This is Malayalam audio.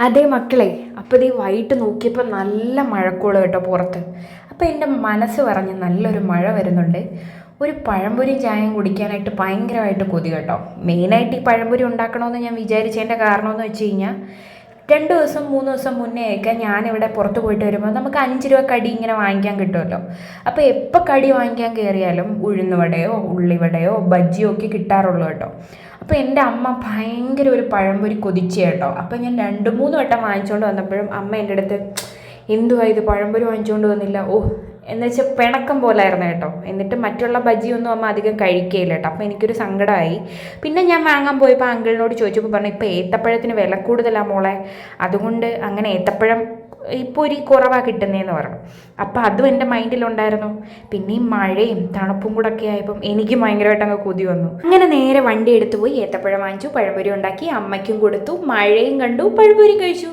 അതേ മക്കളെ, അപ്പോൾ ഇത് വൈകിട്ട് നോക്കിയപ്പോൾ നല്ല മഴക്കോള് കേട്ടോ പുറത്ത്. അപ്പോൾ എൻ്റെ മനസ്സ് പറഞ്ഞ് നല്ലൊരു മഴ വരുന്നുണ്ട്. ഒരു പഴംപൊരി ചായയും കുടിക്കാനായിട്ട് ഭയങ്കരമായിട്ട് കൊതി കേട്ടോ. മെയിനായിട്ട് ഈ പഴംപൊരി ഉണ്ടാക്കണമെന്ന് ഞാൻ വിചാരിച്ചതിൻ്റെ കാരണമെന്ന് വെച്ച് കഴിഞ്ഞാൽ 2 ദിവസം 3 ദിവസം മുന്നേ ഒക്കെ ഞാനിവിടെ പുറത്ത് പോയിട്ട് വരുമ്പോൾ നമുക്ക് 5 രൂപ കടി ഇങ്ങനെ വാങ്ങിക്കാൻ കിട്ടുമല്ലോ. അപ്പോൾ എപ്പോൾ കടി വാങ്ങിക്കാൻ കയറിയാലും ഉഴുന്നുവടയോ ഉള്ളിവടയോ ബജ്ജിയോ ഒക്കെ കിട്ടാറുള്ളൂ കേട്ടോ. അപ്പോൾ എൻ്റെ അമ്മ ഭയങ്കര ഒരു പഴംപൊരി കൊതിച്ച കേട്ടോ. അപ്പോൾ ഞാൻ 2-3 വട്ടം വാങ്ങിച്ചുകൊണ്ട് വന്നപ്പോഴും അമ്മ എൻ്റെ അടുത്ത് എന്തുവാ ഇത് പഴംപൊരി വാങ്ങിച്ചുകൊണ്ട് വന്നില്ല, എന്ന് വെച്ചാൽ പിണക്കം പോലായിരുന്നു കേട്ടോ. എന്നിട്ട് മറ്റുള്ള ബജിയൊന്നും അമ്മ അധികം കഴിക്കുകയില്ല കേട്ടോ. അപ്പോൾ എനിക്കൊരു സങ്കടമായി. പിന്നെ ഞാൻ വാങ്ങാൻ പോയപ്പോൾ അങ്കിളിനോട് ചോദിച്ചപ്പോൾ പറഞ്ഞു, ഇപ്പോൾ ഏത്തപ്പഴത്തിന് വില കൂടുതലാണ് മോളെ, അതുകൊണ്ട് അങ്ങനെ ഏത്തപ്പഴം ഇപ്പോൾ ഒരു കുറവാണ് കിട്ടുന്നതെന്ന് പറഞ്ഞു. അപ്പോൾ അതും എൻ്റെ മൈൻഡിലുണ്ടായിരുന്നു. പിന്നെ ഈ മഴയും തണുപ്പും കൂടെ ഒക്കെ ആയപ്പം എനിക്ക് ഭയങ്കരമായിട്ട് അങ്ങ് കൊതി വന്നു. അങ്ങനെ നേരെ വണ്ടി എടുത്തു പോയി ഏത്തപ്പഴം വാങ്ങിച്ചു, പഴംപൊരി ഉണ്ടാക്കി, അമ്മയ്ക്കും കൊടുത്തു, മഴയും കണ്ടു, പഴംപൊരിയും കഴിച്ചു.